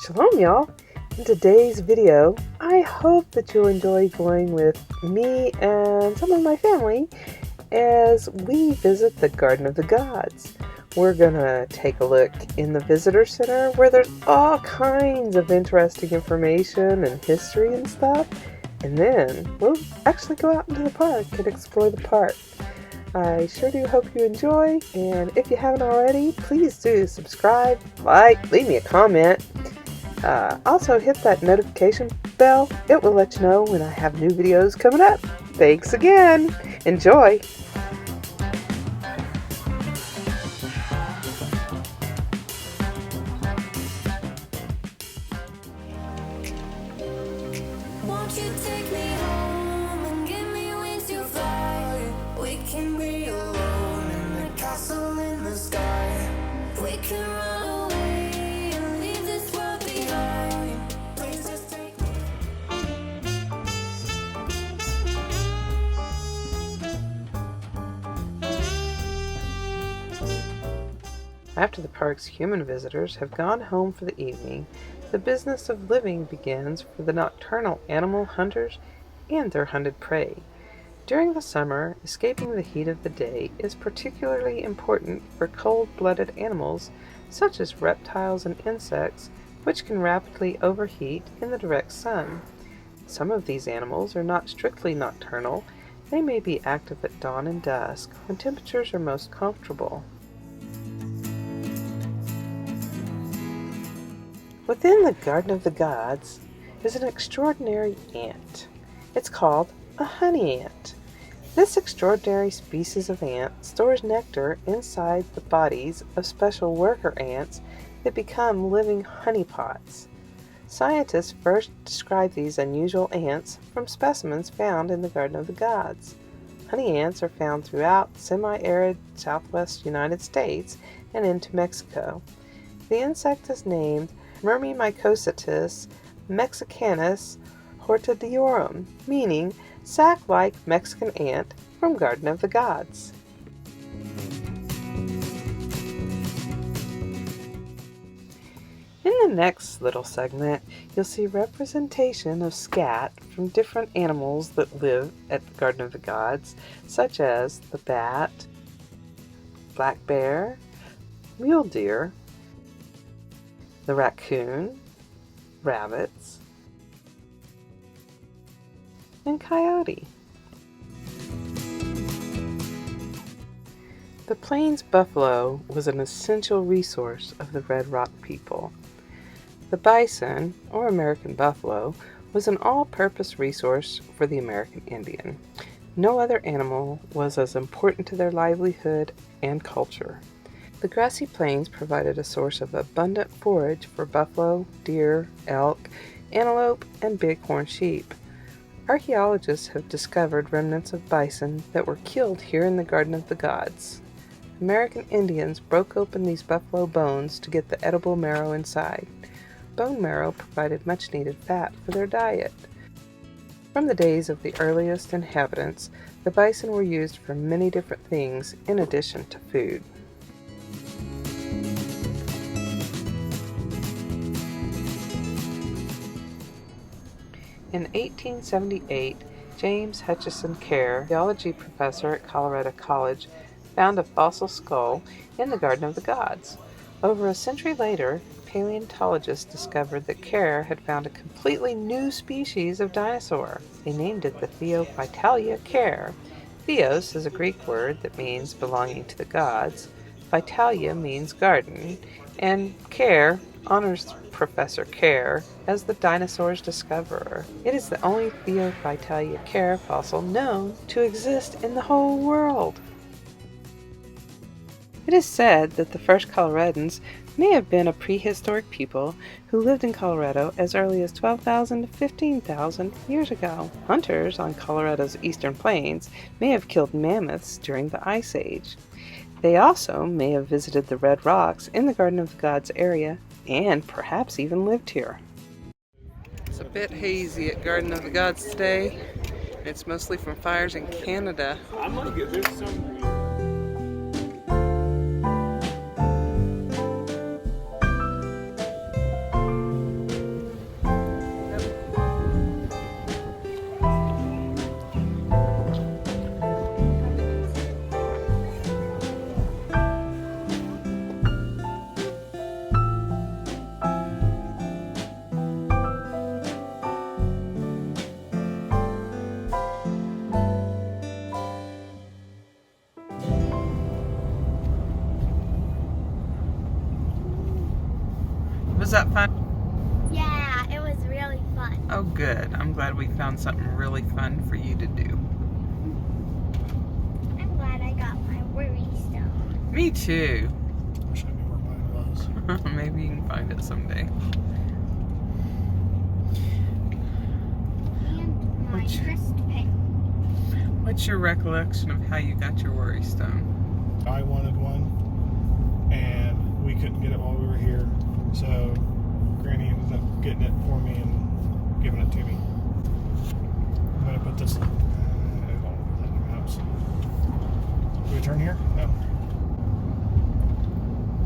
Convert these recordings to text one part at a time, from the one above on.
Shalom, y'all! In today's video, I hope that you'll enjoy going with me and some of my family as we visit the Garden of the Gods. We're gonna take a look in the visitor center where there's all kinds of interesting information and history and stuff, and then we'll actually go out into the park and explore the park. I sure do hope you enjoy, and if you haven't already, please do subscribe, like, leave me a comment. Also hit that notification bell. It will let you know when I have new videos coming up. Thanks again. Enjoy. Won't you take me home and give me wings to fly? We can be alone in the castle in the sky. We can run away and leave this world behind. Please just take me. After the park's human visitors have gone home for the evening, the business of living begins for the nocturnal animal hunters and their hunted prey. During the summer, escaping the heat of the day is particularly important for cold-blooded animals such as reptiles and insects, which can rapidly overheat in the direct sun. Some of these animals are not strictly nocturnal. They may be active at dawn and dusk when temperatures are most comfortable. Within the Garden of the Gods is an extraordinary ant. It's called a honey ant. This extraordinary species of ant stores nectar inside the bodies of special worker ants that become living honeypots. Scientists first described these unusual ants from specimens found in the Garden of the Gods. Honey ants are found throughout the semi-arid southwest United States and into Mexico. The insect is named Myrmemycocytus mexicanus hortidiorum, meaning sack-like Mexican ant from Garden of the Gods. In the next little segment, you'll see representation of scat from different animals that live at the Garden of the Gods, such as the bat, black bear, mule deer, the raccoon, rabbits, and coyote. The plains buffalo was an essential resource of the Red Rock people. The bison, or American buffalo, was an all-purpose resource for the American Indian. No other animal was as important to their livelihood and culture. The grassy plains provided a source of abundant forage for buffalo, deer, elk, antelope, and bighorn sheep. Archaeologists have discovered remnants of bison that were killed here in the Garden of the Gods. American Indians broke open these buffalo bones to get the edible marrow inside. Bone marrow provided much-needed fat for their diet. From the days of the earliest inhabitants, the bison were used for many different things in addition to food. In 1878, James Hutchison Kerr, geology professor at Colorado College, found a fossil skull in the Garden of the Gods. Over a century later, paleontologists discovered that Kerr had found a completely new species of dinosaur. They named it the Theophytalia Kerr. Theos is a Greek word that means belonging to the gods, Phytalia means garden, and Kerr honors Professor Kerr as the dinosaur's discoverer. It is the only Theophytalia Kerr fossil known to exist in the whole world. It is said that the first Coloradans may have been a prehistoric people who lived in Colorado as early as 12,000 to 15,000 years ago. Hunters on Colorado's eastern plains may have killed mammoths during the Ice Age. They also may have visited the Red Rocks in the Garden of the Gods area and perhaps even lived here. It's a bit hazy at Garden of the Gods today. It's mostly from fires in Canada. I'm gonna get this some. Was that fun? Yeah, it was really fun. Oh, good. I'm glad we found something really fun for you to do. I'm glad I got my worry stone. Me too. Wish I knew where mine was. Maybe you can find it someday. And my wrist pick. What's your recollection of how you got your worry stone? I wanted one, and we couldn't get it while we were here, so Granny ended up getting it for me and giving it to me. I'm gonna put this. I don't want to put that in the house. Do we turn here? No.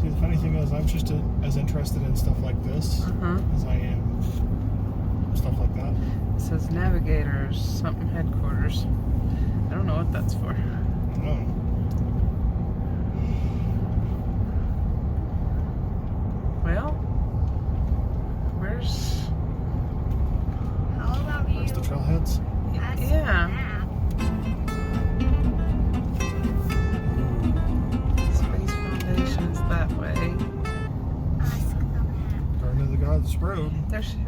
See, the funny thing is, I'm just as interested in stuff like this as I am stuff like that. It says Navigators, something headquarters. I don't know what that's for. I don't know. Well, where's... How about you? There's the trailheads. Ask Yeah. the map? Space Foundation is that way. Ask the map. Garden of the Gods Road. There should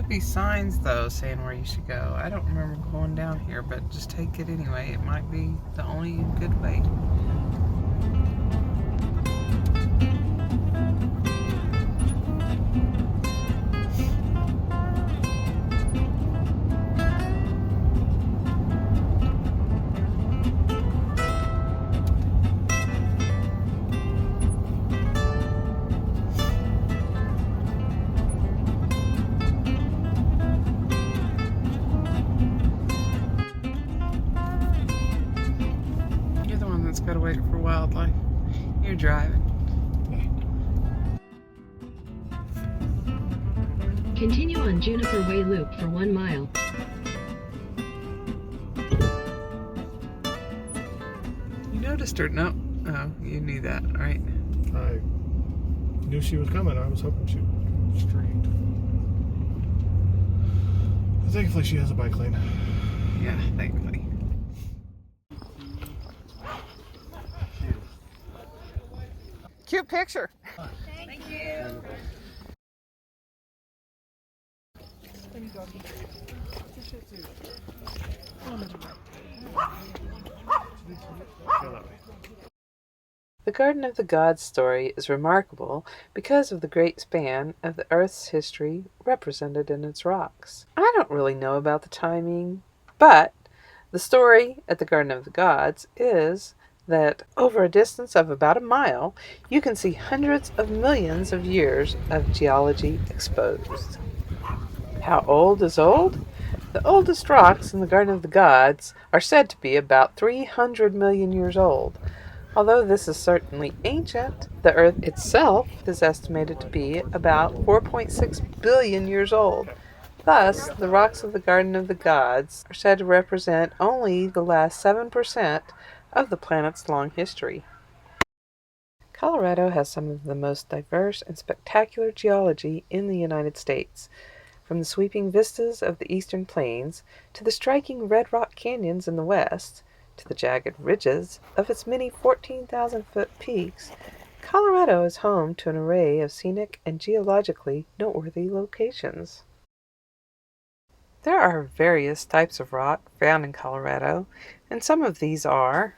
be signs, though, saying where you should go. I don't remember going down here, but just take it anyway. It might be the only good way. You're the one that's got to wait for wildlife. You're driving. Continue on Juniper Way Loop for 1 mile. You noticed her? No. Oh, you knew that, right? I knew she was coming. I was hoping she'd go straight. Thankfully, she has a bike lane. Yeah, thankfully. Cute picture. Thank you. The Garden of the Gods story is remarkable because of the great span of the Earth's history represented in its rocks. I don't really know about the timing, but the story at the Garden of the Gods is that over a distance of about a mile, you can see hundreds of millions of years of geology exposed. How old is old? The oldest rocks in the Garden of the Gods are said to be about 300 million years old. Although this is certainly ancient, the Earth itself is estimated to be about 4.6 billion years old. Thus, the rocks of the Garden of the Gods are said to represent only the last 7% of the planet's long history. Colorado has some of the most diverse and spectacular geology in the United States. From the sweeping vistas of the eastern plains to the striking red rock canyons in the west, to the jagged ridges of its many 14,000-foot peaks, Colorado is home to an array of scenic and geologically noteworthy locations. There are various types of rock found in Colorado, and some of these are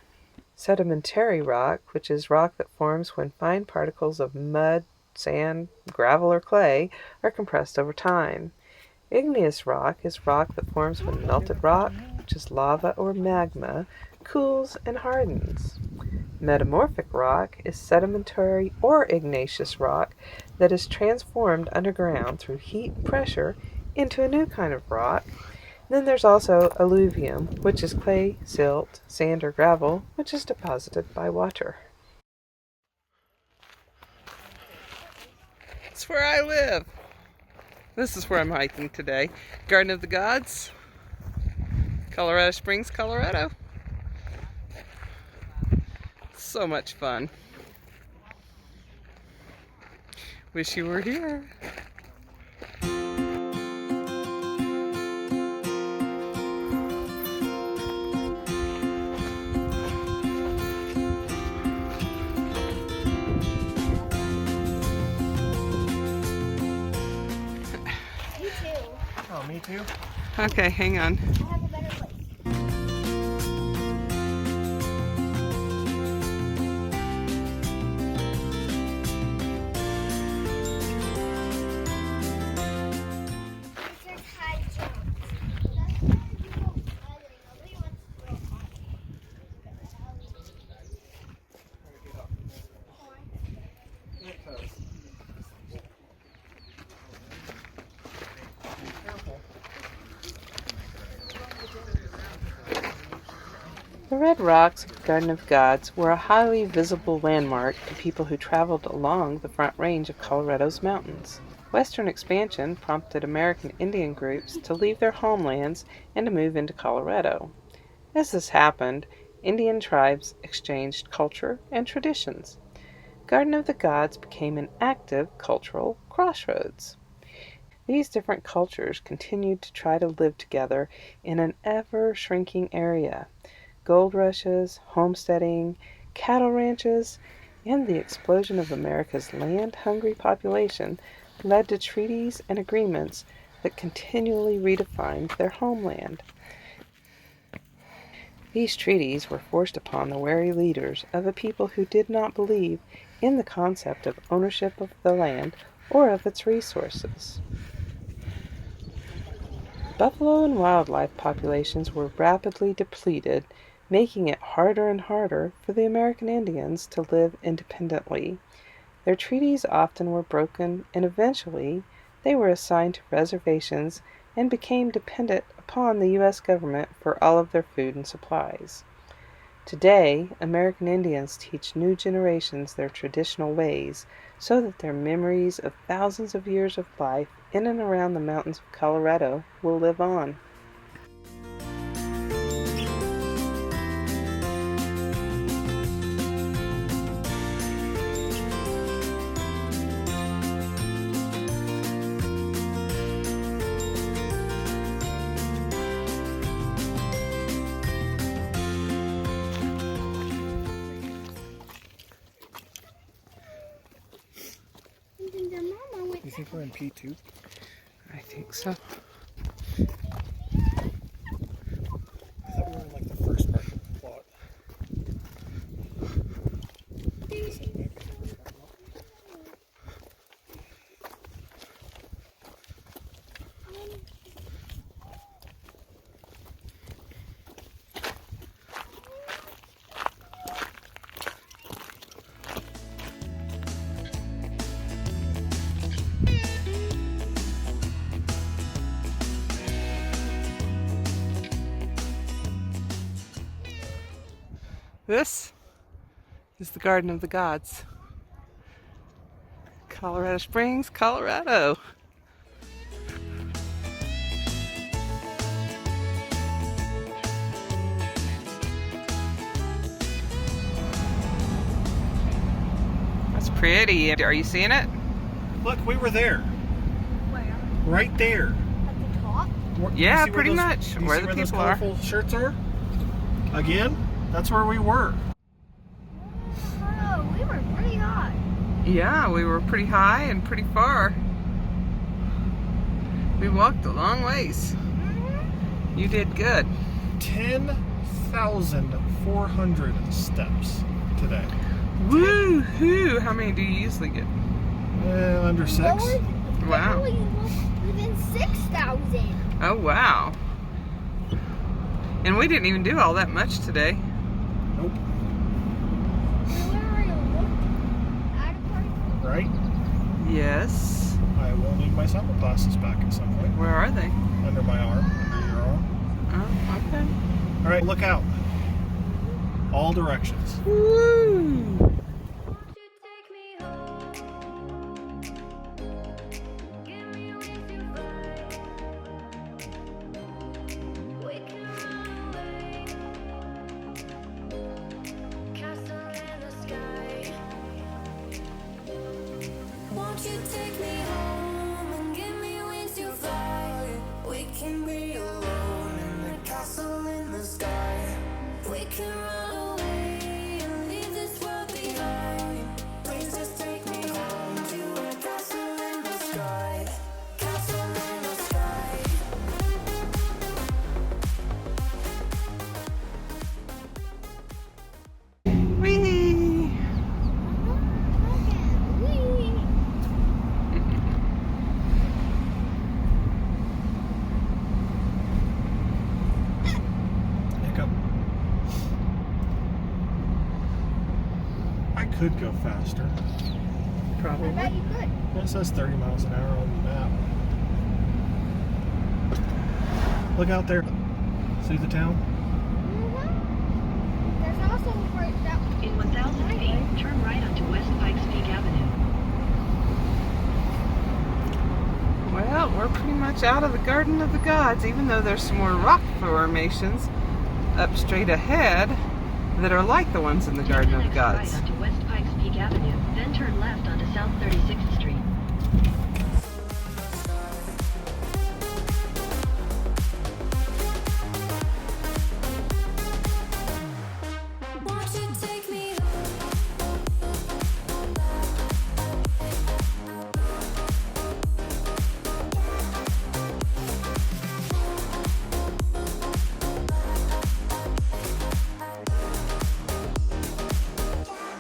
sedimentary rock, which is rock that forms when fine particles of mud, sand, gravel, or clay are compressed over time. Igneous rock is rock that forms when melted rock, which is lava or magma, cools and hardens. Metamorphic rock is sedimentary or igneous rock that is transformed underground through heat and pressure into a new kind of rock. Then there's also alluvium, which is clay, silt, sand, or gravel, which is deposited by water. That's where I live. This is where I'm hiking today. Garden of the Gods, Colorado Springs, Colorado. So much fun. Wish you were here. too? Okay, hang on. I have a better place. This is high jump. That's why we go higher. Nobody wants to go The Red Rocks of the Garden of Gods were a highly visible landmark to people who traveled along the Front Range of Colorado's mountains. Western expansion prompted American Indian groups to leave their homelands and to move into Colorado. As this happened, Indian tribes exchanged culture and traditions. Garden of the Gods became an active cultural crossroads. These different cultures continued to try to live together in an ever-shrinking area. Gold rushes, homesteading, cattle ranches, and the explosion of America's land-hungry population led to treaties and agreements that continually redefined their homeland. These treaties were forced upon the wary leaders of a people who did not believe in the concept of ownership of the land or of its resources. Buffalo and wildlife populations were rapidly depleted, making it harder and harder for the American Indians to live independently. Their treaties often were broken, and eventually they were assigned to reservations and became dependent upon the U.S. government for all of their food and supplies. Today, American Indians teach new generations their traditional ways so that their memories of thousands of years of life in and around the mountains of Colorado will live on. You think we're in P2? I think so. I thought we were in like the first part of the plot. This is the Garden of the Gods. Colorado Springs, Colorado. That's pretty. Are you seeing it? Look, we were there. Where? Right there. At the top? Yeah, You see pretty those, much. you Where see the where those people are. colorful shirts are? Again, that's where we were. Oh, we were pretty high. Yeah, we were pretty high and pretty far. We walked a long ways. You did good. 10,400 steps today. Woo-hoo! How many do you usually get? Under 6. Wow. Within 6,000. Oh, wow. And we didn't even do all that much today. Nope. Where are you? At a park? Right? Yes. I will need my sunglasses back at some point. Where are they? Under my arm. Under your arm. Oh, okay. All right, look out. All directions. Woo! Won't you take me home? Give me wings to fly. We can run away. Castle in the sky. Won't you take me home and give me wings to fly? We can be alone in the castle in the sky. We can run away and leave this world behind. Please just take me home to a castle in the sky. Castle in the sky. could go faster. I Probably. bet you could. It says 30 miles an hour on the map. Look out there. See the town? Mm-hmm. There's also right that. In 1,000 feet, turn right onto West Pikes Peak Avenue. Well, we're pretty much out of the Garden of the Gods, even though there's some more rock formations up straight ahead that are like the ones in the Garden of the Gods. Right onto West Pikes Peak Avenue, then turn left onto South 36th Street.